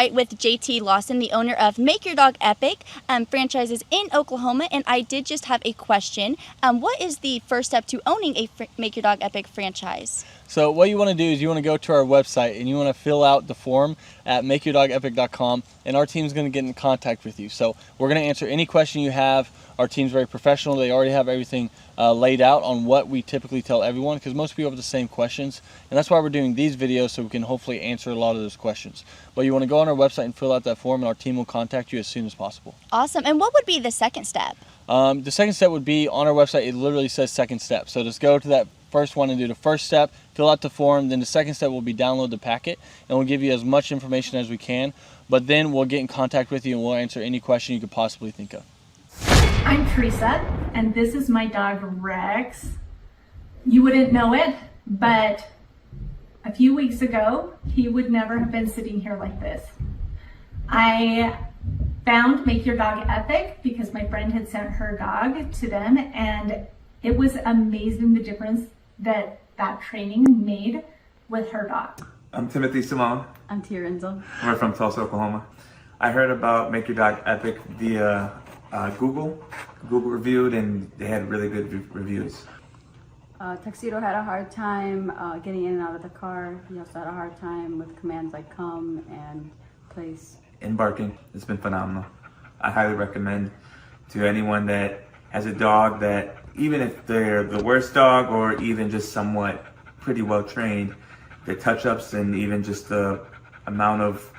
right with JT Lawson, the owner of Make Your Dog Epic franchises in Oklahoma, and I did just have a question. What is the first step to owning a Make Your Dog Epic franchise? So what you want to do is you want to go to our website and you want to fill out the form at makeyourdogepic.com, and our team's going to get in contact with you. So we're going to answer any question you have. Our team's very professional. They already have everything laid out on what we typically tell everyone, because most people have the same questions, and that's why we're doing these videos, so we can hopefully answer a lot of those questions. But you want to go on our website and fill out that form, and our team will contact you as soon as possible. Awesome. And what would be the second step? The second step would be on our website. It literally says second step. So just go to that first one and do the first step, fill out the form. Then the second step will be download the packet, and we'll give you as much information as we can. But then we'll get in contact with you and we'll answer any question you could possibly think of. I'm Teresa, and this is my dog Rex. You wouldn't know it, but a few weeks ago, he would never have been sitting here like this. I found Make Your Dog Epic because my friend had sent her dog to them, and it was amazing the difference that training made with her dog. I'm Timothy Simone. I'm Tia Renzel. We're from Tulsa, Oklahoma. I heard about Make Your Dog Epic via Google reviewed, and they had really good reviews. Tuxedo had a hard time getting in and out of the car. He also had a hard time with commands like come and place. And barking, it's been phenomenal. I highly recommend to anyone that has a dog that, even if they're the worst dog or even just somewhat pretty well trained, the touch-ups and even just the amount of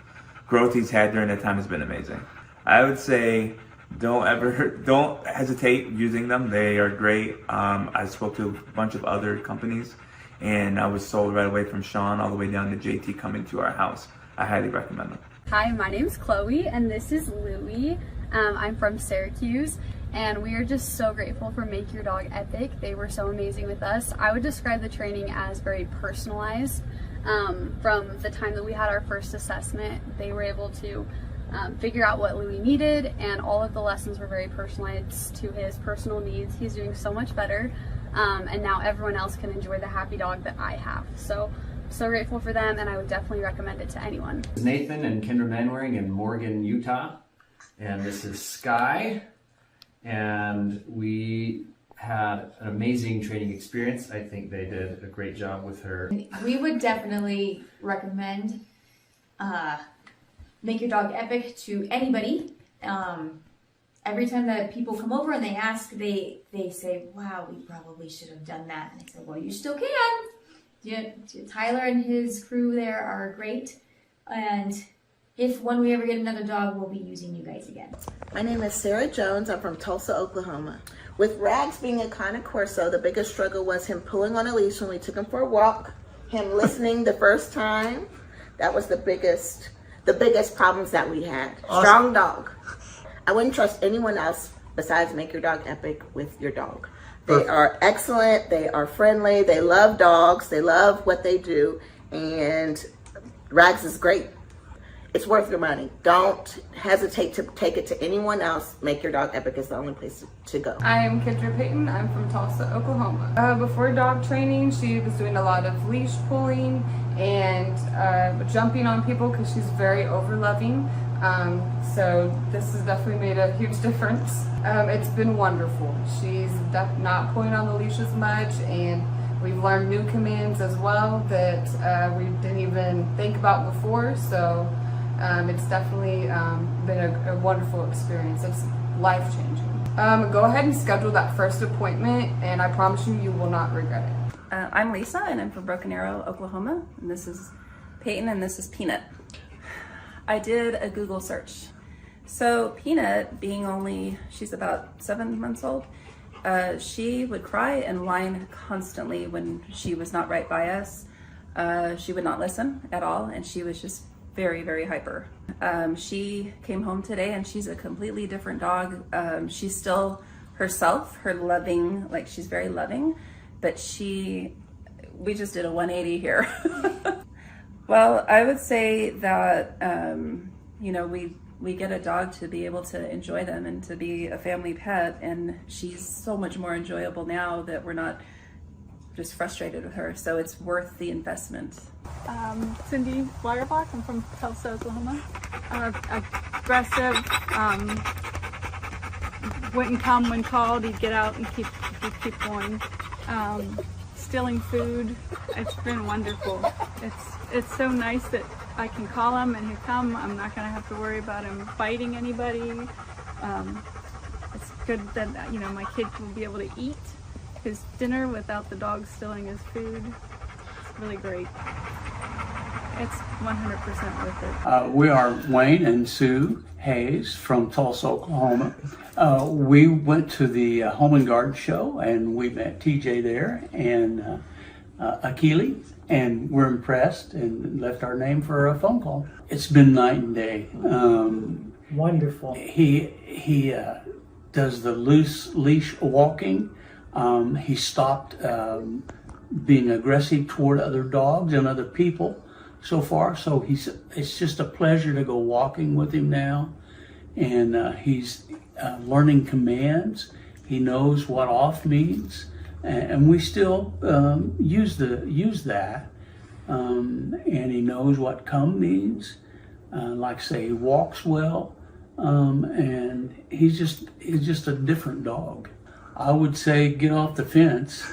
growth he's had during that time has been amazing. I would say don't hesitate using them. They are great. I spoke to a bunch of other companies, and I was sold right away from Sean all the way down to JT coming to our house. I highly recommend them. Hi, my name's Chloe, and this is Louie. I'm from Syracuse, and we are just so grateful for Make Your Dog Epic. They were so amazing with us. I would describe the training as very personalized. From the time that we had our first assessment, they were able to figure out what Louie needed, and all of the lessons were very personalized to his personal needs. He's doing so much better, and now everyone else can enjoy the happy dog that I have. So grateful for them, and I would definitely recommend it to anyone. This is Nathan and Kendra Manwaring in Morgan, Utah, and this is Sky, and we had an amazing training experience. I think they did a great job with her. We would definitely recommend Make Your Dog Epic to anybody. Every time that people come over and they ask, they say, wow, we probably should have done that. And I said, well, you still can. Tyler and his crew there are great, and when we ever get another dog, we'll be using you guys again. My name is Sarah Jones. I'm from Tulsa, Oklahoma. With Rags being a kind of Corso, the biggest struggle was him pulling on a leash when we took him for a walk, him listening the first time. That was the biggest problems that we had. Awesome. Strong dog. I wouldn't trust anyone else besides Make Your Dog Epic with your dog. They are excellent, they are friendly, they love dogs, they love what they do, and Rags is great. It's worth your money. Don't hesitate to take it to anyone else. Make Your Dog Epic is the only place to go. I'm Kendra Payton. I'm from Tulsa, Oklahoma. Before dog training, she was doing a lot of leash pulling and jumping on people because she's very over-loving. So this has definitely made a huge difference. It's been wonderful. She's not pulling on the leash as much, and we've learned new commands as well that we didn't even think about before. So it's definitely been a wonderful experience. It's life-changing. Go ahead and schedule that first appointment, and I promise you, you will not regret it. I'm Lisa, and I'm from Broken Arrow, Oklahoma. And this is Peyton, and this is Peanut. I did a Google search. So Peanut, she's about 7 months old, she would cry and whine constantly when she was not right by us. She would not listen at all, and she was just very, very hyper. She came home today, and she's a completely different dog. She's still herself, she's very loving, but we just did a 180 here. Well, I would say that, we get a dog to be able to enjoy them and to be a family pet, and she's so much more enjoyable now that we're not just frustrated with her. So it's worth the investment. Cindy Lauterbach. I'm from Tulsa, Oklahoma. Aggressive, wouldn't come when called. He'd get out and keep going. Stealing food. It's been wonderful. It's so nice that I can call him and he'll come. I'm not going to have to worry about him biting anybody. It's good that my kid will be able to eat his dinner without the dog stealing his food. It's really great. It's 100% worth it. We are Wayne and Sue Hayes from Tulsa, Oklahoma. We went to the Home and Garden Show and we met TJ there and Akili, and we're impressed and left our name for a phone call. It's been night and day. Wonderful. He does the loose leash walking. He stopped being aggressive toward other dogs and other people so far. So it's just a pleasure to go walking with him now. And he's learning commands. He knows what off means. And we still use that. And he knows what come means. Like say, he walks well. And he's just a different dog. I would say get off the fence.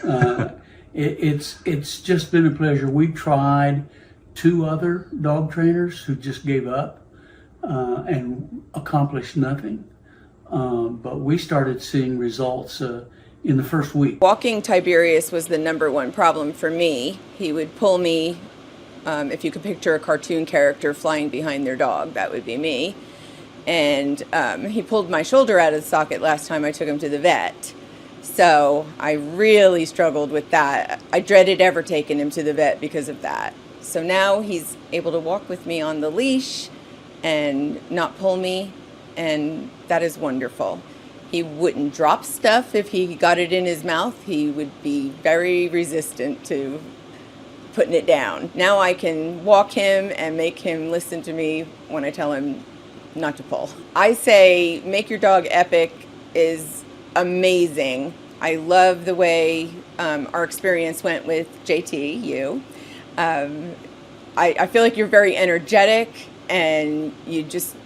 It's just been a pleasure. We tried 2 other dog trainers who just gave up and accomplished nothing. But we started seeing results in the first week. Walking Tiberius was the #1 problem for me. He would pull me, if you could picture a cartoon character flying behind their dog, that would be me. And he pulled my shoulder out of the socket last time I took him to the vet. So I really struggled with that. I dreaded ever taking him to the vet because of that. So now he's able to walk with me on the leash and not pull me, and that is wonderful. He wouldn't drop stuff if he got it in his mouth. He would be very resistant to putting it down. Now I can walk him and make him listen to me when I tell him not to pull. I say Make Your Dog Epic is amazing. I love the way our experience went with JT, you. I feel like you're very energetic and you just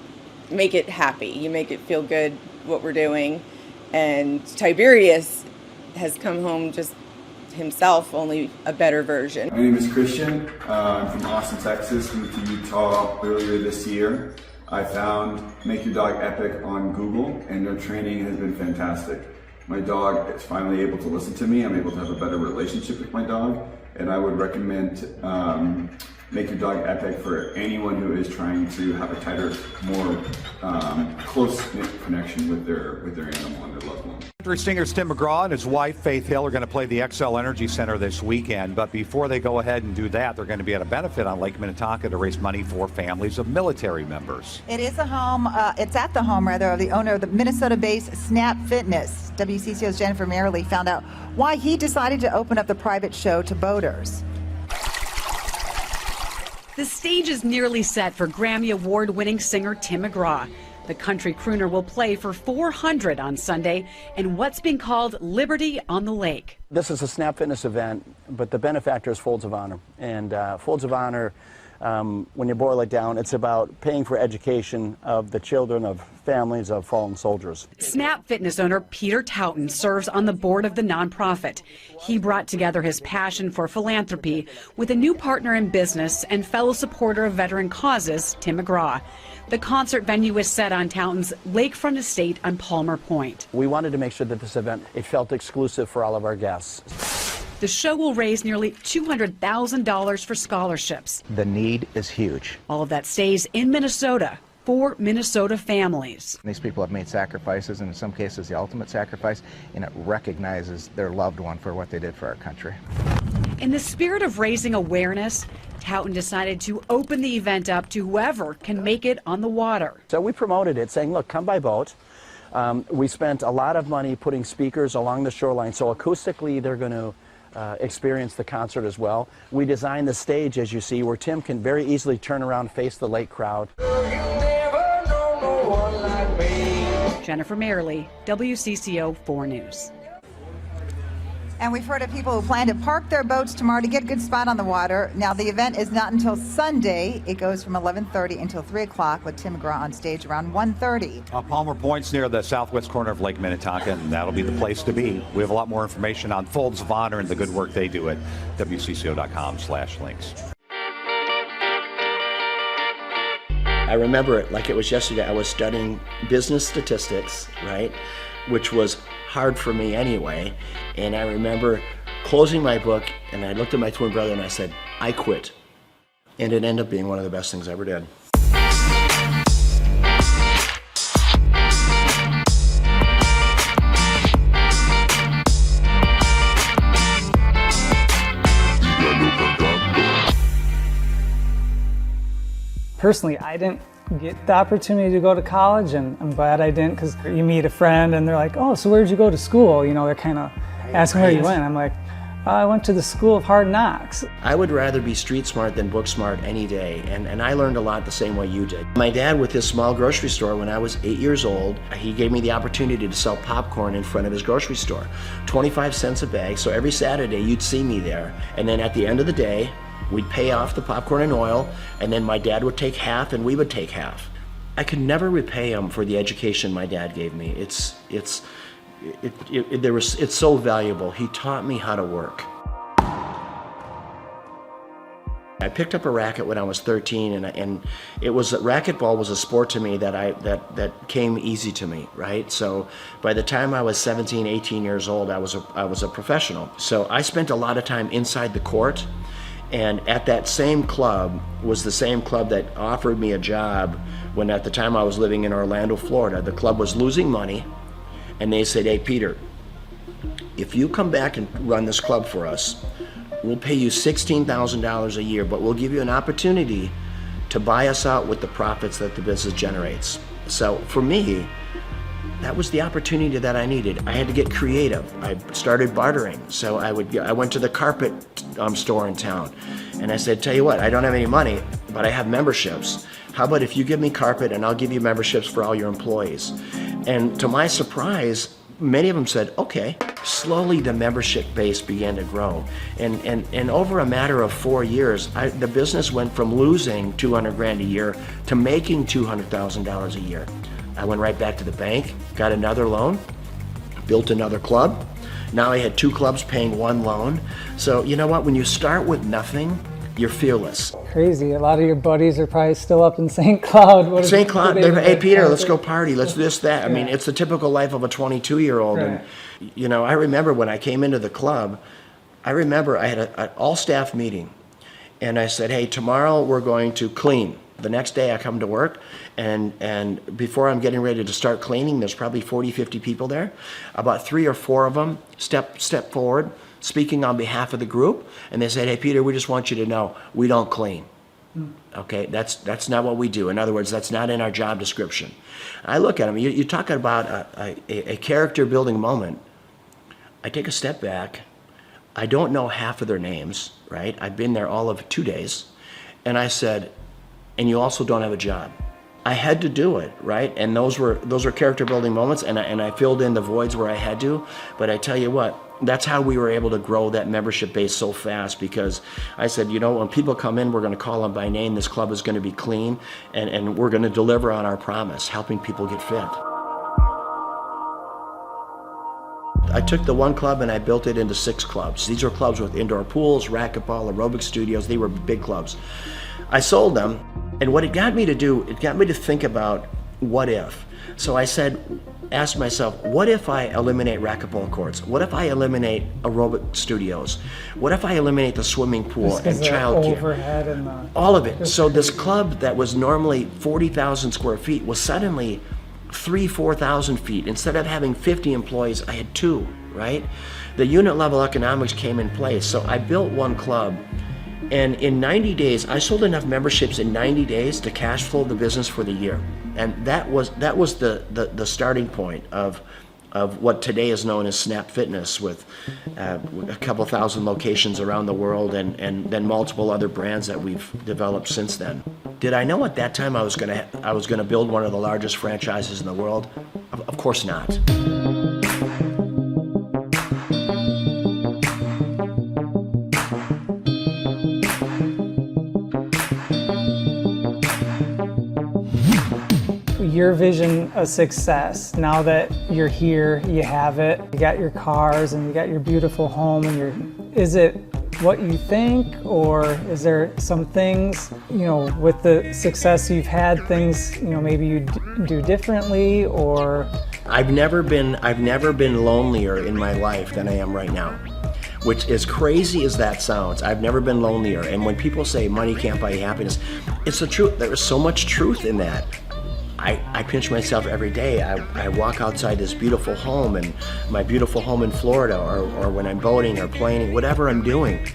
make it happy. You make it feel good what we're doing. And Tiberius has come home just himself, only a better version. My name is Christian. I'm from Austin, Texas. Moved to Utah earlier this year. I found Make Your Dog Epic on Google, and their training has been fantastic. My dog is finally able to listen to me. I'm able to have a better relationship with my dog, and I would recommend Make Your Dog Epic for anyone who is trying to have a tighter, more close-knit connection with their animal and their loved one. Country singers Tim McGraw and his wife Faith Hill are going to play the XL Energy Center this weekend, but before they go ahead and do that, they're going to be at a benefit on Lake Minnetonka to raise money for families of military members. It is a home, it's at the home rather, of the owner of the Minnesota-based Snap Fitness. WCCO's Jennifer Merrily found out why he decided to open up the private show to boaters. The stage is nearly set for Grammy Award-winning singer Tim McGraw. The country crooner will play for 400 on Sunday in what's been called Liberty on the Lake. This is a Snap Fitness event, but the benefactor is Folds of Honor. And Folds of Honor, when you boil it down, it's about paying for education of the children of families of fallen soldiers. Snap Fitness owner Peter Taunton serves on the board of the nonprofit. He brought together his passion for philanthropy with a new partner in business and fellow supporter of veteran causes, Tim McGraw. The concert venue is set on Taunton's lakefront estate on Palmer Point. We wanted to make sure that this event, it felt exclusive for all of our guests. The show will raise nearly $200,000 for scholarships. The need is huge. All of that stays in Minnesota for Minnesota families. These people have made sacrifices, and in some cases the ultimate sacrifice, and it recognizes their loved one for what they did for our country. In the spirit of raising awareness, Taunton decided to open the event up to whoever can make it on the water. So we promoted it, saying, look, come by boat. We spent a lot of money putting speakers along the shoreline, so acoustically they're going to experience the concert as well. We designed the stage, as you see, where Tim can very easily turn around, face the lake crowd. Jennifer Merrily, WCCO 4 News. And we've heard of people who plan to park their boats tomorrow to get a good spot on the water. Now, the event is not until Sunday. It goes from 11:30 until 3 o'clock with Tim McGraw on stage around 1:30. Palmer Point's near the southwest corner of Lake Minnetonka, and that'll be the place to be. We have a lot more information on Folds of Honor and the good work they do at wcco.com/links. I remember it like it was yesterday. I was studying business statistics, right, which was hard for me anyway. And I remember closing my book, and I looked at my twin brother and I said, I quit. And it ended up being one of the best things I ever did. Personally, I didn't get the opportunity to go to college, and I'm glad I didn't, because you meet a friend and they're like, oh, so where'd you go to school? You know, they're kind of asking where you went. I'm like, I went to the School of Hard Knocks. I would rather be street smart than book smart any day, and I learned a lot the same way you did. My dad, with his small grocery store, when I was 8 years old, he gave me the opportunity to sell popcorn in front of his grocery store. 25 cents a bag, so every Saturday you'd see me there, and then at the end of the day, we'd pay off the popcorn and oil, and then my dad would take half and we would take half. I could never repay him for the education my dad gave me. It's so valuable. He taught me how to work. I picked up a racket when I was 13, and racquetball was a sport to me that came easy to me, right? So by the time I was 17, 18 years old, I was a professional. So I spent a lot of time inside the court. And at that same club was the same club that offered me a job when at the time I was living in Orlando, Florida. The club was losing money, and they said, hey, Peter, if you come back and run this club for us, we'll pay you $16,000 a year, but we'll give you an opportunity to buy us out with the profits that the business generates. So for me, that was the opportunity that I needed. I had to get creative. I started bartering. So I went to the carpet store in town, and I said, tell you what, I don't have any money, but I have memberships. How about if you give me carpet and I'll give you memberships for all your employees? And to my surprise, many of them said, okay. Slowly the membership base began to grow. And over a matter of 4 years, the business went from losing $200,000 a year to making $200,000 a year. I went right back to the bank, got another loan, built another club. Now I had 2 clubs paying 1 loan. So you know what, when you start with nothing, you're fearless. Crazy, a lot of your buddies are probably still up in St. Cloud. St. Cloud, hey Peter, let's go party, let's do this, that. Yeah. I mean, it's the typical life of a 22-year-old. Right. And you know, I remember when I came into the club, I had an all-staff meeting. And I said, hey, tomorrow we're going to clean. The next day I come to work, and before I'm getting ready to start cleaning, there's probably 40, 50 people there. About 3 or 4 of them step forward, speaking on behalf of the group, and they said, hey, Peter, we just want you to know, we don't clean. Okay, that's not what we do. In other words, that's not in our job description. I look at them, you're talking about a character building moment. I take a step back. I don't know half of their names, right? I've been there all of 2 days. And I said, and you also don't have a job. I had to do it, right? And those were character building moments, and I filled in the voids where I had to. But I tell you what, that's how we were able to grow that membership base so fast, because I said, you know, when people come in, we're going to call them by name. This club is going to be clean, and we're going to deliver on our promise, helping people get fit. I took the one club and I built it into 6 clubs. These are clubs with indoor pools, racquetball, aerobic studios. They were big clubs. I sold them, and what it got me to do, it got me to think about what if. So I asked myself, what if I eliminate racquetball courts? What if I eliminate aerobic studios? What if I eliminate the swimming pool and childcare? All of it. So this club that was normally 40,000 square feet was suddenly 4,000 feet. Instead of having 50 employees, I had 2, right? The unit level economics came in place. So I built one club, and in 90 days, I sold enough memberships in 90 days to cash flow the business for the year. And that was the starting point of what today is known as Snap Fitness, with a couple thousand locations around the world, and then multiple other brands that we've developed since then. Did I know at that time I was gonna build one of the largest franchises in the world? Of course not. your vision of success, now that you're here, you have it, you got your cars and you got your beautiful home, and is it what you think, or is there some things, with the success you've had, things, maybe you do differently, or? I've never been lonelier in my life than I am right now. Which, as crazy as that sounds, I've never been lonelier. And when people say money can't buy happiness, it's the truth. There is so much truth in that. I pinch myself every day. I walk outside this beautiful home, and my beautiful home in Florida, or when I'm boating or planing, whatever I'm doing,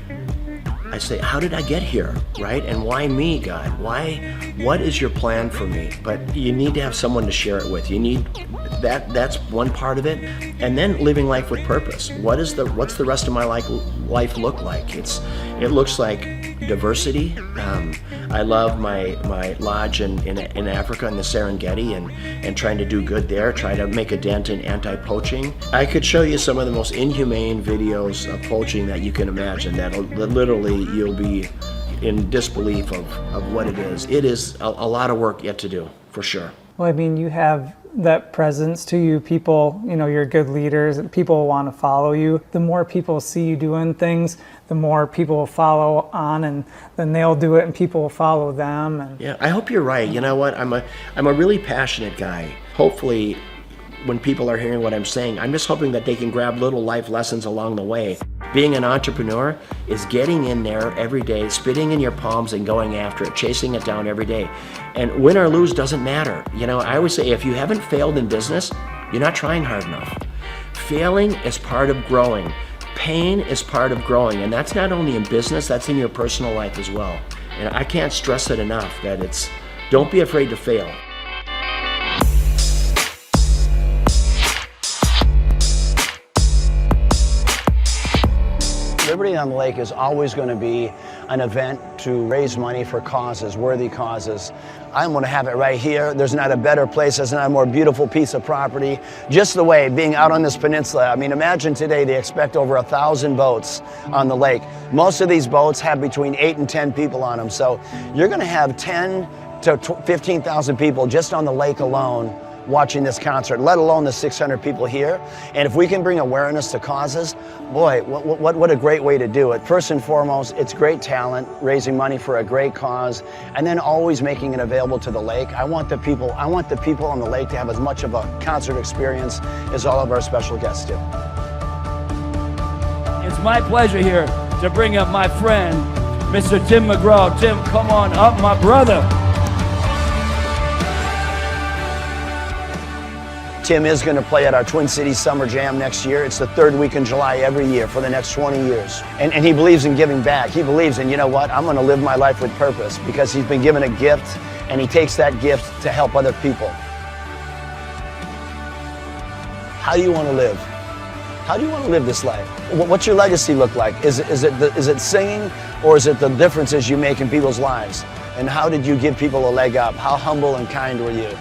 I say, how did I get here, right? And why me, God? What is your plan for me? But you need to have someone to share it with. You need that's one part of it. And then living life with purpose. What's the rest of my life look like? It looks like diversity. I love my lodge in Africa, in the Serengeti, and trying to do good there, try to make a dent in anti-poaching. I could show you some of the most inhumane videos of poaching that you can imagine, that literally you'll be in disbelief of what it is. It is a lot of work yet to do, for sure. Well, I mean, you have that presence to you. People, you're good leaders. People want to follow you. The more people see you doing things, the more people will follow on, and then they'll do it and people will follow them. And yeah, I hope you're right. You know what? I'm a really passionate guy. Hopefully, when people are hearing what I'm saying, I'm just hoping that they can grab little life lessons along the way. Being an entrepreneur is getting in there every day, spitting in your palms and going after it, chasing it down every day. And win or lose doesn't matter. I always say, if you haven't failed in business, you're not trying hard enough. Failing is part of growing. Pain is part of growing. And that's not only in business, that's in your personal life as well. And I can't stress it enough that don't be afraid to fail. Liberty on the Lake is always going to be an event to raise money for causes, worthy causes. I'm going to have it right here. There's not a better place, there's not a more beautiful piece of property. Just the way, being out on this peninsula, I mean, imagine today they expect over 1,000 boats on the lake. Most of these boats have between 8 and 10 people on them, so you're going to have 10 to 15,000 people just on the lake alone watching this concert, let alone the 600 people here. And if we can bring awareness to causes, boy, what a great way to do it. First and foremost, it's great talent, raising money for a great cause, and then always making it available to the lake. I want the people on the lake to have as much of a concert experience as all of our special guests do. It's my pleasure here to bring up my friend, Mr. Tim McGraw. Tim, come on up, my brother. Tim is going to play at our Twin Cities Summer Jam next year. It's the third week in July every year for the next 20 years. And he believes in giving back. He believes in, you know what, I'm going to live my life with purpose, because he's been given a gift and he takes that gift to help other people. How do you want to live? How do you want to live this life? What's your legacy look like? Is it singing, or is it the differences you make in people's lives? And how did you give people a leg up? How humble and kind were you?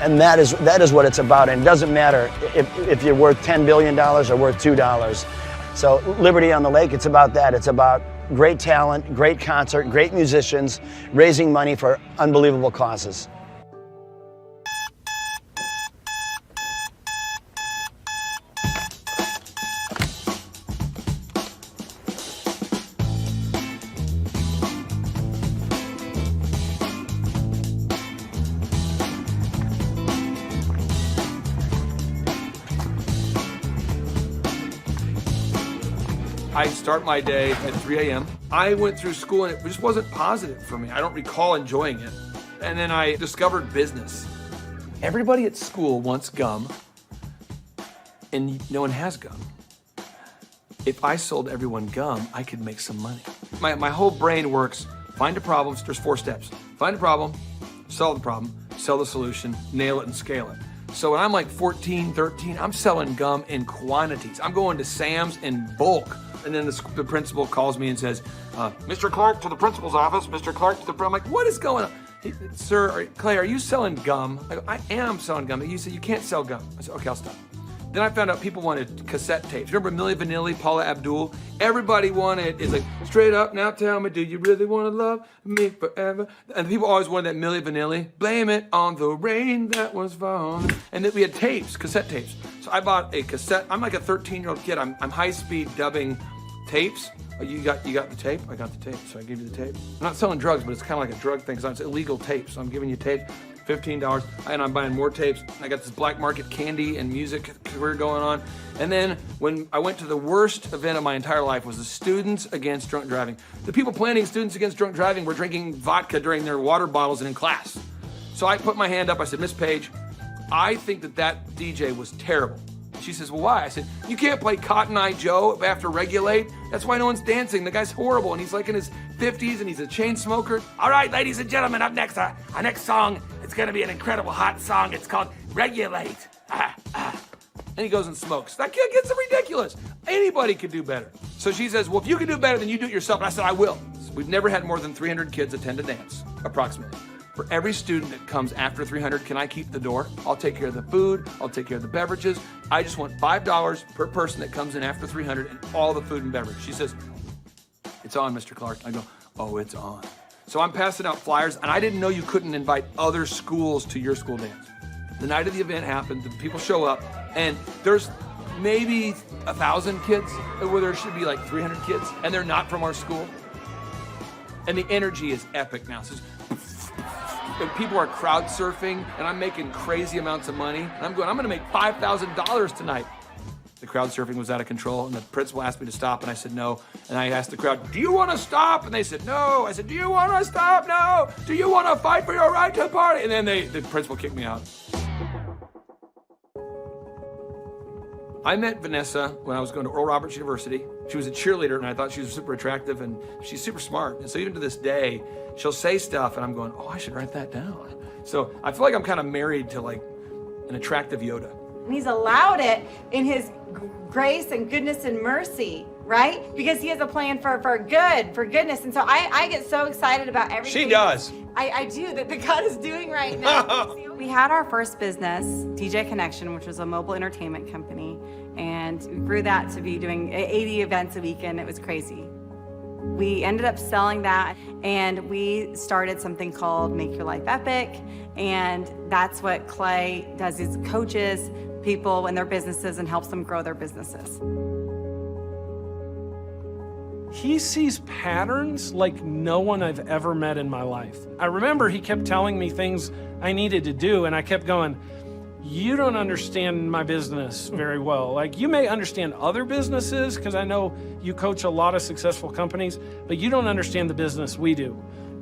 And that is what it's about. And it doesn't matter if you're worth $10 billion or worth $2. So Liberty on the Lake, it's about that. It's about great talent, great concert, great musicians, raising money for unbelievable causes. I start my day at 3 a.m. I went through school and it just wasn't positive for me. I don't recall enjoying it. And then I discovered business. Everybody at school wants gum, and no one has gum. If I sold everyone gum, I could make some money. My whole brain works, find a problem, there's 4 steps. Find a problem, solve the problem, sell the solution, nail it and scale it. So when I'm like 14, 13, I'm selling gum in quantities. I'm going to Sam's in bulk. And then the principal calls me and says, Mr. Clark to the principal's office, Mr. Clark to the... I'm like, what is going on? Sir, Clay, are you selling gum? I am selling gum. He said, you can't sell gum. I said, okay, I'll stop. Then I found out people wanted cassette tapes. Remember Milli Vanilli, Paula Abdul? Everybody wanted, it's like, straight up, now tell me, do you really want to love me forever? And people always wanted that Milli Vanilli. Blame it on the rain that was falling. And then we had tapes, cassette tapes. So I bought a cassette. I'm like a 13-year-old kid. I'm high-speed dubbing tapes. Oh, you got the tape? I got the tape, so I gave you the tape. I'm not selling drugs, but it's kind of like a drug thing, because it's illegal tapes. So I'm giving you tapes. $15, and I'm buying more tapes. I got this black market candy and music career going on. And then when I went to the worst event of my entire life was the Students Against Drunk Driving. The people planning Students Against Drunk Driving were drinking vodka during their water bottles and in class. So I put my hand up, I said, Miss Page, I think that DJ was terrible. She says, well, why? I said, you can't play Cotton Eye Joe after Regulate. That's why no one's dancing. The guy's horrible, and he's like in his 50s, and he's a chain smoker. All right, ladies and gentlemen, up next, our next song, it's gonna be an incredible hot song. It's called Regulate. And he goes and smokes. That kid gets ridiculous. Anybody could do better. So she says, well, if you can do better, then you do it yourself. And I said, I will. We've never had more than 300 kids attend a dance, approximately. For every student that comes after 300, can I keep the door? I'll take care of the food, I'll take care of the beverages. I just want $5 per person that comes in after 300 and all the food and beverage. She says, it's on, Mr. Clark. I go, oh, it's on. So I'm passing out flyers, and I didn't know you couldn't invite other schools to your school dance. The night of the event happened, the people show up, and there's maybe 1,000 kids, where there should be like 300 kids, and they're not from our school. And the energy is epic now. So and people are crowd surfing, and I'm making crazy amounts of money. And I'm gonna make $5,000 tonight. The crowd surfing was out of control, and the principal asked me to stop, and I said no. And I asked the crowd, do you want to stop? And they said no. I said, do you want to stop? No. Do you want to fight for your right to party? And then the principal kicked me out. I met Vanessa when I was going to Oral Roberts University. She was a cheerleader, and I thought she was super attractive, and she's super smart. And so even to this day, she'll say stuff, and I'm going, oh, I should write that down. So I feel like I'm kind of married to like an attractive Yoda. And he's allowed it in his grace and goodness and mercy, right? Because he has a plan for goodness. And so I get so excited about everything. She does. I do, that God is doing right now. We had our first business, DJ Connection, which was a mobile entertainment company. And we grew that to be doing 80 events a weekend. It was crazy. We ended up selling that, and we started something called Make Your Life Epic. And that's what Clay does, is coaches people in their businesses and helps them grow their businesses. He sees patterns like no one I've ever met in my life. I remember he kept telling me things I needed to do, and I kept going, you don't understand my business very well. Like, you may understand other businesses, because I know you coach a lot of successful companies, but you don't understand the business we do.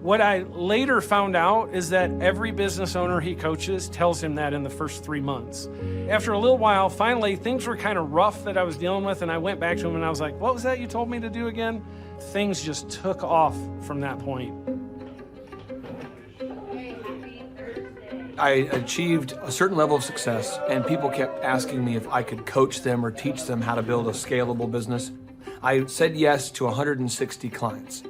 What I later found out is that every business owner he coaches tells him that in the first 3 months. After a little while, finally, things were kind of rough that I was dealing with, and I went back to him and I was like, what was that you told me to do again? Things just took off from that point. I achieved a certain level of success, and people kept asking me if I could coach them or teach them how to build a scalable business. I said yes to 160 clients.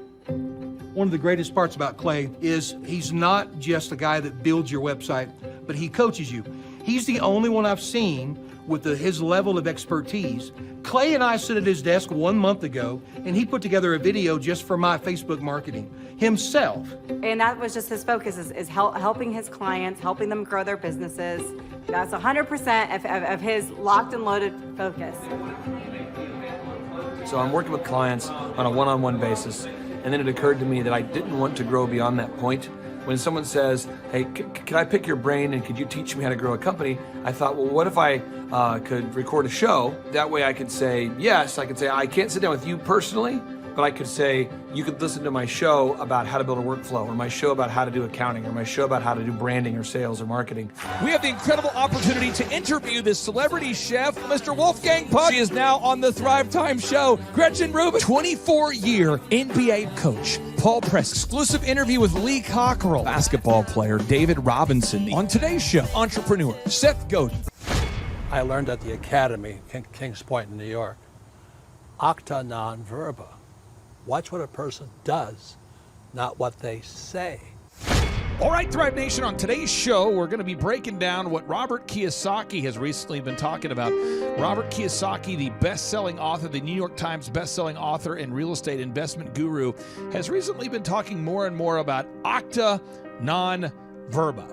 One of the greatest parts about Clay is he's not just a guy that builds your website, but he coaches you. He's the only one I've seen with his level of expertise. Clay and I sit at his desk 1 month ago, and he put together a video just for my Facebook marketing himself. And that was just his focus, is helping his clients, helping them grow their businesses. That's 100% of his locked and loaded focus. So I'm working with clients on a one-on-one basis, and then it occurred to me that I didn't want to grow beyond that point. When someone says, hey, can I pick your brain and could you teach me how to grow a company? I thought, well, what if I could record a show? That way I could say, yes, I could say, I can't sit down with you personally, but I could say, you could listen to my show about how to build a workflow, or my show about how to do accounting, or my show about how to do branding or sales or marketing. We have the incredible opportunity to interview this celebrity chef, Mr. Wolfgang Puck. She is now on the Thrive Time show. Gretchen Rubin, 24-year NBA coach. Paul Press, exclusive interview with Lee Cockrell. Basketball player David Robinson. On today's show, entrepreneur Seth Godin. I learned at the Academy, Kings Point in New York, acta non verba. Watch what a person does, not what they say. All right, Thrive Nation, on today's show, we're going to be breaking down what Robert Kiyosaki has recently been talking about. Robert Kiyosaki, the best-selling author, the New York Times best-selling author and real estate investment guru, has recently been talking more and more about acta non verba.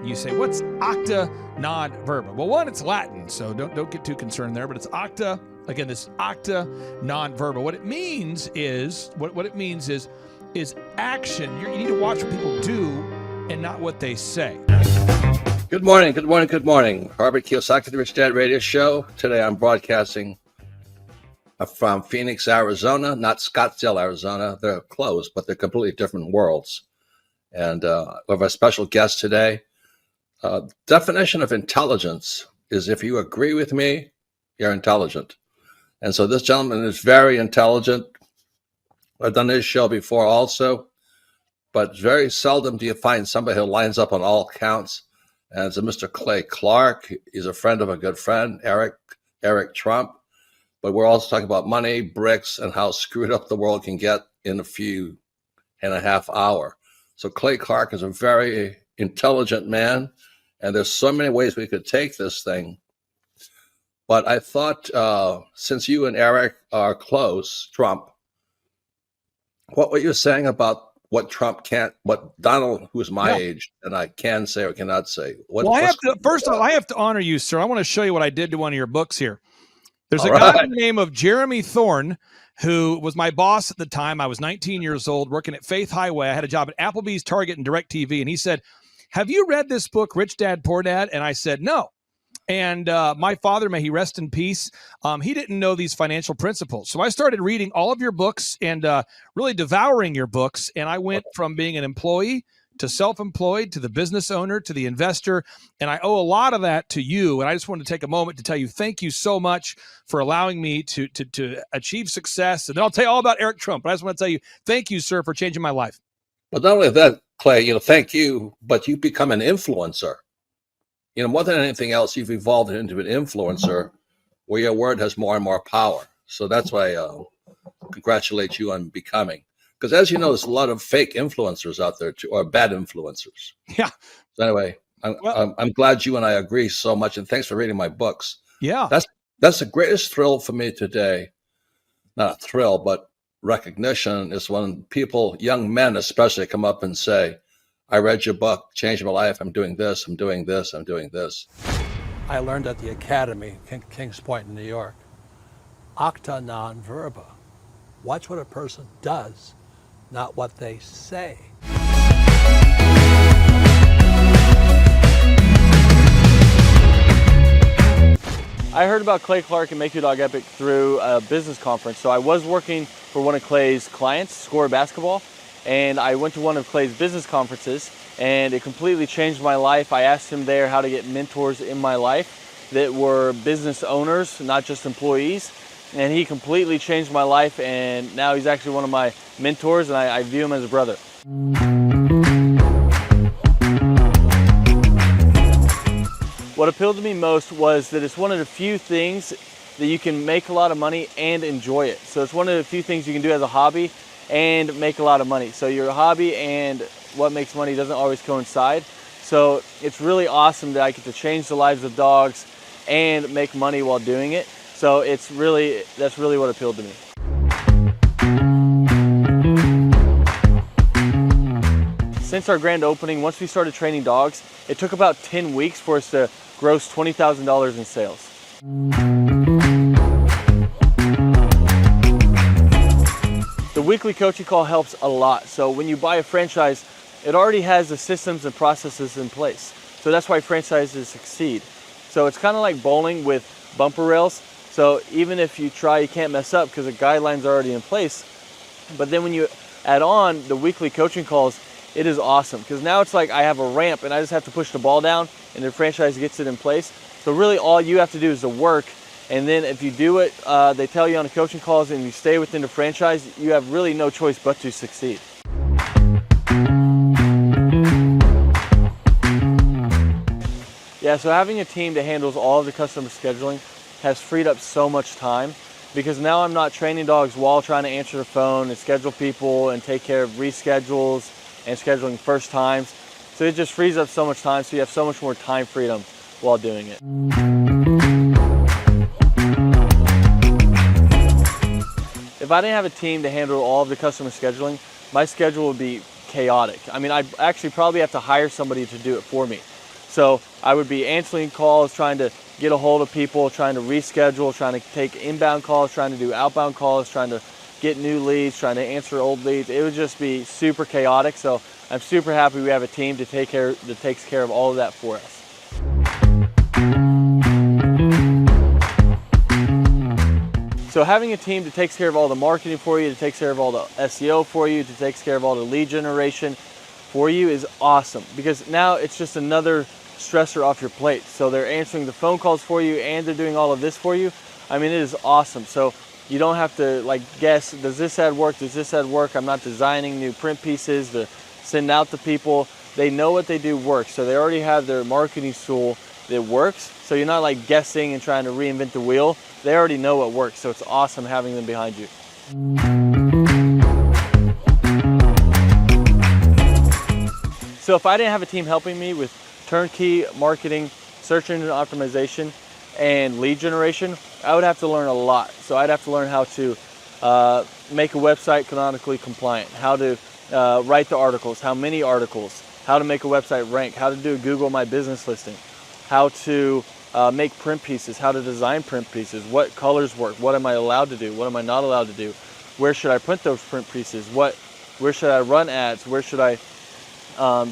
You say, what's acta non verba? Well, one, it's Latin, so don't get too concerned there, but it's acta. Again, this acta non verba. What it means is action. You need to watch what people do and not what they say. Good morning, good morning, good morning. Robert Kiyosaki, the Rich Dad Radio Show. Today I'm broadcasting from Phoenix, Arizona, not Scottsdale, Arizona. They're close, but they're completely different worlds. And we have a special guest today. Definition of intelligence is if you agree with me, you're intelligent. And so this gentleman is very intelligent. I've done this show before also. But very seldom do you find somebody who lines up on all counts. And it's a Mr. Clay Clark. He's a friend of a good friend, Eric Trump. But we're also talking about money, bricks, and how screwed up the world can get in a few and a half hours. So Clay Clark is a very intelligent man. And there's so many ways we could take this thing. But I thought, since you and Eric are close, Trump, what were you saying about what Trump can't, what Donald, who's my age, and I can say or cannot say? First of all, I have to honor you, sir. I want to show you what I did to one of your books here. There's a guy by the name of Jeremy Thorne, who was my boss at the time. I was 19 years old, working at Faith Highway. I had a job at Applebee's, Target, and DirecTV. And he said, have you read this book, Rich Dad, Poor Dad? And I said, no. And my father, may he rest in peace, he didn't know these financial principles. So I started reading all of your books and really devouring your books. And I went from being an employee to self-employed to the business owner to the investor. And I owe a lot of that to you. And I just wanted to take a moment to tell you thank you so much for allowing me to achieve success. And then I'll tell you all about Eric Trump. But I just want to tell you thank you, sir, for changing my life. But not only that, Clay, thank you, but you become an influencer. More than anything else, you've evolved into an influencer where your word has more and more power. So that's why I congratulate you on becoming. Because as you know, there's a lot of fake influencers out there, too, or bad influencers. Yeah. So anyway, I'm glad you and I agree so much. And thanks for reading my books. Yeah. That's the greatest thrill for me today. Not a thrill, but recognition is when people, young men especially, come up and say, I read your book, changed my life. I'm doing this, I'm doing this, I'm doing this. I learned at the Academy, Kings Point in New York, acta non verba. Watch what a person does, not what they say. I heard about Clay Clark and Make Your Dog Epic through a business conference. So I was working for one of Clay's clients, Score Basketball, and I went to one of Clay's business conferences, and it completely changed my life. I asked him there how to get mentors in my life that were business owners, not just employees, and he completely changed my life, and now he's actually one of my mentors, and I view him as a brother. What appealed to me most was that it's one of the few things that you can make a lot of money and enjoy it. So it's one of the few things you can do as a hobby and make a lot of money. So your hobby and what makes money doesn't always coincide. So it's really awesome that I get to change the lives of dogs and make money while doing it. So that's really what appealed to me. Since our grand opening, once we started training dogs, it took about 10 weeks for us to gross $20,000 in sales. The weekly coaching call helps a lot. So when you buy a franchise, it already has the systems and processes in place. So that's why franchises succeed. So it's kind of like bowling with bumper rails. So even if you try, you can't mess up because the guidelines are already in place. But then when you add on the weekly coaching calls, it is awesome because now it's like I have a ramp and I just have to push the ball down and the franchise gets it in place. So really all you have to do is the work. And then if you do it, they tell you on the coaching calls and you stay within the franchise, you have really no choice but to succeed. Yeah, so having a team that handles all of the customer scheduling has freed up so much time because now I'm not training dogs while trying to answer the phone and schedule people and take care of reschedules and scheduling first times. So it just frees up so much time, so you have so much more time freedom while doing it. If I didn't have a team to handle all of the customer scheduling, my schedule would be chaotic. I mean, I'd actually probably have to hire somebody to do it for me. So I would be answering calls, trying to get a hold of people, trying to reschedule, trying to take inbound calls, trying to do outbound calls, trying to get new leads, trying to answer old leads. It would just be super chaotic. So I'm super happy we have a team that takes care of all of that for us. So having a team that takes care of all the marketing for you, that takes care of all the SEO for you, that takes care of all the lead generation for you is awesome, because now it's just another stressor off your plate. So they're answering the phone calls for you and they're doing all of this for you. I mean, it is awesome. So you don't have to like guess, does this ad work? Does this ad work? I'm not designing new print pieces to send out to people. They know what they do works. So they already have their marketing tool that works. So you're not like guessing and trying to reinvent the wheel. They already know what works. So it's awesome having them behind you. So if I didn't have a team helping me with turnkey marketing, search engine optimization, and lead generation, I would have to learn a lot. So I'd have to learn how to make a website canonically compliant, how to write the articles, how many articles, how to make a website rank, how to do a Google My Business listing, how to make print pieces, how to design print pieces, what colors work, what am I allowed to do, what am I not allowed to do, where should I print those print pieces, where should I run ads, where should I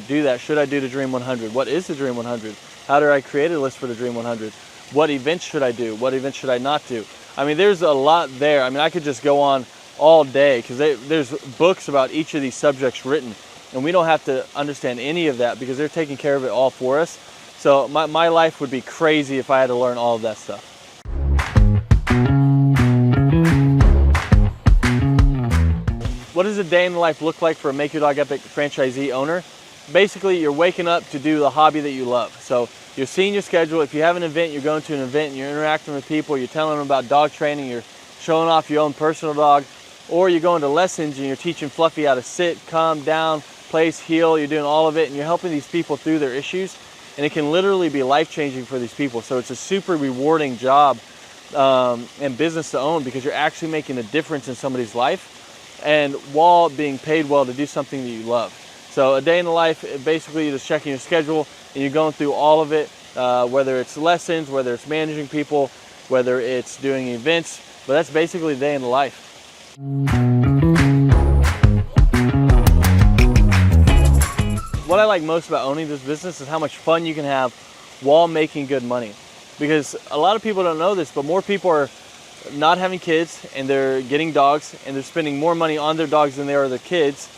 do that, should I do the Dream 100, what is the Dream 100, how do I create a list for the Dream 100, what events should I do, what events should I not do. I mean, there's a lot there. I mean, I could just go on all day because there's books about each of these subjects written, and we don't have to understand any of that because they're taking care of it all for us. So my life would be crazy if I had to learn all of that stuff. What does a day in the life look like for a Make Your Dog Epic franchisee owner? Basically, you're waking up to do the hobby that you love. So you're seeing your schedule. If you have an event, you're going to an event and you're interacting with people, you're telling them about dog training, you're showing off your own personal dog, or you're going to lessons and you're teaching Fluffy how to sit, calm down, place, heel, you're doing all of it, and you're helping these people through their issues. And it can literally be life-changing for these people. So it's a super rewarding job and business to own because you're actually making a difference in somebody's life and while being paid well to do something that you love. So a day in the life, basically you're just checking your schedule and you're going through all of it, whether it's lessons, whether it's managing people, whether it's doing events, but that's basically a day in the life. What I like most about owning this business is how much fun you can have while making good money. Because a lot of people don't know this, but more people are not having kids and they're getting dogs and they're spending more money on their dogs than they are their kids.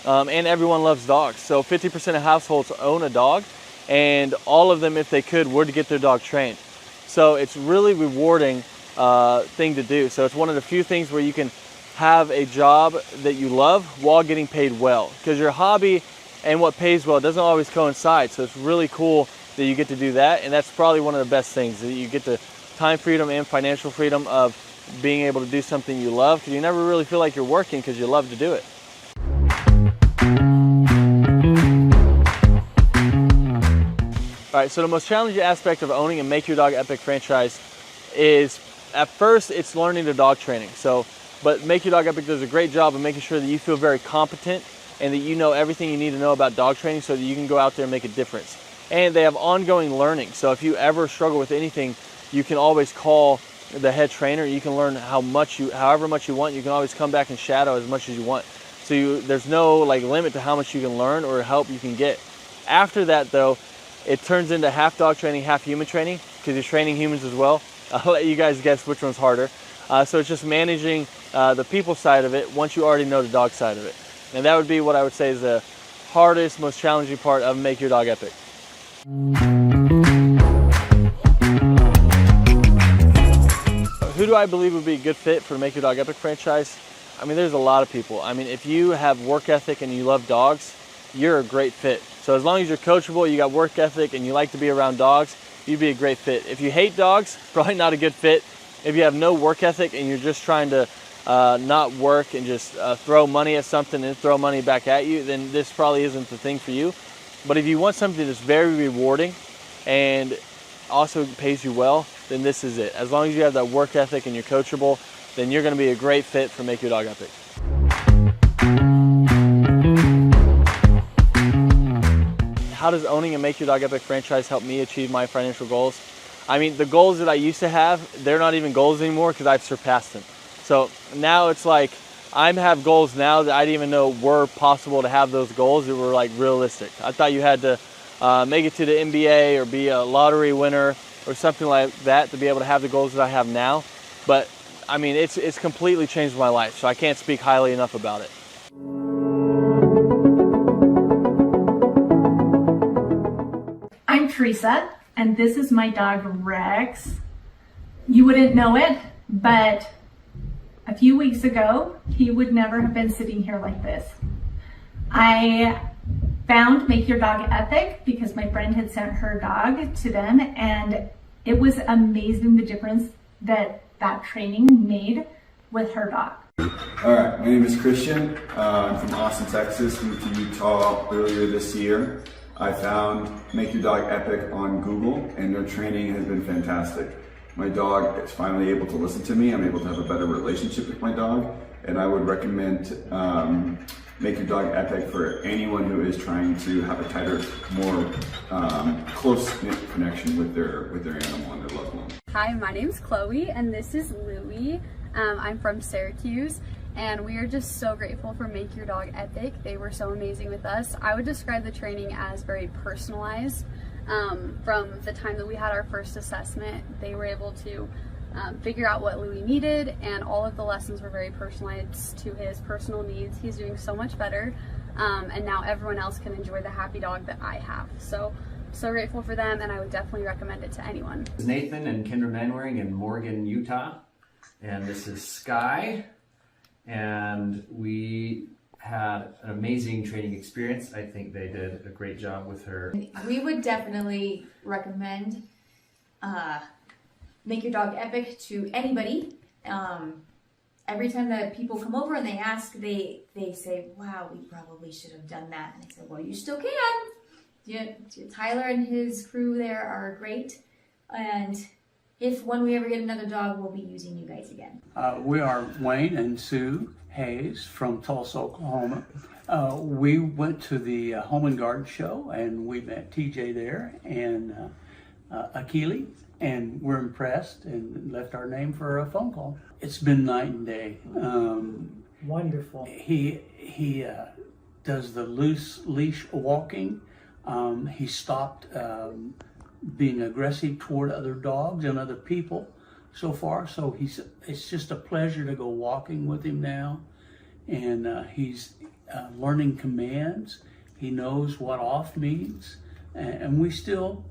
And everyone loves dogs. So 50% of households own a dog, and all of them, if they could, would get their dog trained. So it's really rewarding thing to do. So it's one of the few things where you can have a job that you love while getting paid well. Because your hobby and what pays well doesn't always coincide. So it's really cool that you get to do that. And that's probably one of the best things, that you get the time freedom and financial freedom of being able to do something you love, because you never really feel like you're working because you love to do it. All right, so the most challenging aspect of owning a Make Your Dog Epic franchise is, at first, it's learning the dog training. But Make Your Dog Epic does a great job of making sure that you feel very competent and that you know everything you need to know about dog training so that you can go out there and make a difference. And they have ongoing learning. So if you ever struggle with anything, you can always call the head trainer. You can learn however much you want. You can always come back and shadow as much as you want. So there's no limit to how much you can learn or help you can get. After that, though, it turns into half dog training, half human training, because you're training humans as well. I'll let you guys guess which one's harder. So it's just managing the people side of it once you already know the dog side of it. And that would be what I would say is the hardest, most challenging part of Make Your Dog Epic. Who do I believe would be a good fit for the Make Your Dog Epic franchise? I mean, there's a lot of people. I mean, if you have work ethic and you love dogs, you're a great fit. So as long as you're coachable, you got work ethic, and you like to be around dogs, you'd be a great fit. If you hate dogs, probably not a good fit. If you have no work ethic and you're just trying to not work and just throw money at something and throw money back at you, then this probably isn't the thing for you. But if you want something that's very rewarding and also pays you well, then this is it. As long as you have that work ethic and you're coachable, then you're going to be a great fit for Make Your Dog Epic. How does owning a Make Your Dog Epic franchise help me achieve my financial goals? I mean, the goals that I used to have, they're not even goals anymore because I've surpassed them. So now it's like I have goals now that I didn't even know were possible to have those goals that were like realistic. I thought you had to make it to the NBA or be a lottery winner or something like that to be able to have the goals that I have now. But I mean, it's completely changed my life, so I can't speak highly enough about it. I'm Teresa, and this is my dog Rex. You wouldn't know it, but a few weeks ago, he would never have been sitting here like this. I found Make Your Dog Epic because my friend had sent her dog to them, and it was amazing the difference that training made with her dog. All right, my name is Christian. I'm from Austin, Texas. Moved to Utah earlier this year. I found Make Your Dog Epic on Google, and their training has been fantastic. My dog is finally able to listen to me. I'm able to have a better relationship with my dog, and I would recommend Make Your Dog Epic for anyone who is trying to have a tighter, more close-knit connection with their animal and their loved one. Hi, my name's Chloe, and this is Louie. I'm from Syracuse, and we are just so grateful for Make Your Dog Epic. They were so amazing with us. I would describe the training as very personalized. From the time that we had our first assessment, they were able to figure out what Louie needed, and all of the lessons were very personalized to his personal needs. He's doing so much better, and now everyone else can enjoy the happy dog that I have. So grateful for them, and I would definitely recommend it to anyone. This is Nathan and Kendra Manwaring in Morgan, Utah, and this is Sky, and we had an amazing training experience. I think they did a great job with her. We would definitely recommend Make Your Dog Epic to anybody. Every time that people come over and they ask, they say, wow, we probably should have done that. And I said, well, you still can. Tyler and his crew there are great. And when we ever get another dog, we'll be using you guys again. We are Wayne and Sue Hayes from Tulsa, Oklahoma. We went to the Home and Garden show, and we met TJ there and Akili, and we're impressed and left our name for a phone call. It's been night and day. Wonderful. He does the loose leash walking. He stopped being aggressive toward other dogs and other people so far. So it's just a pleasure to go walking with him now. And he's learning commands. He knows what off means. And we still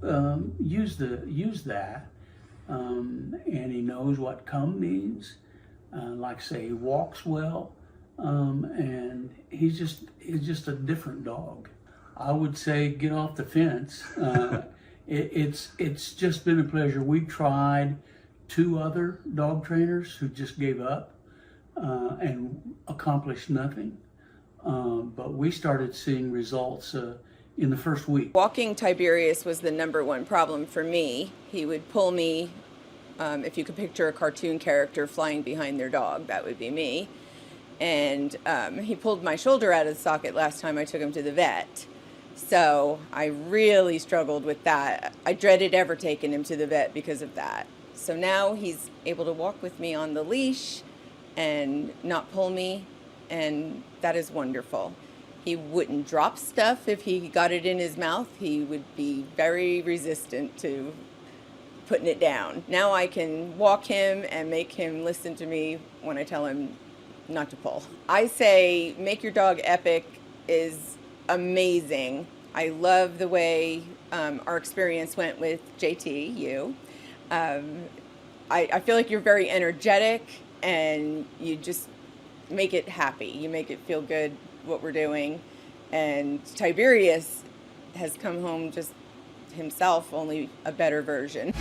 use that. And he knows what come means. Like I say, he walks well. And he's just a different dog. I would say get off the fence. It's just been a pleasure. We tried 2 other dog trainers who just gave up and accomplished nothing. But we started seeing results in the first week. Walking Tiberius was the #1 problem for me. He would pull me, if you could picture a cartoon character flying behind their dog, that would be me. And he pulled my shoulder out of the socket last time I took him to the vet. So I really struggled with that. I dreaded ever taking him to the vet because of that. So now he's able to walk with me on the leash and not pull me, and that is wonderful. He wouldn't drop stuff if he got it in his mouth. He would be very resistant to putting it down. Now I can walk him and make him listen to me when I tell him not to pull. I say Make Your Dog Epic is amazing. I love the way our experience went with JT, you. I feel like you're very energetic, and you just make it happy. You make it feel good what we're doing. And Tiberius has come home just himself, only a better version.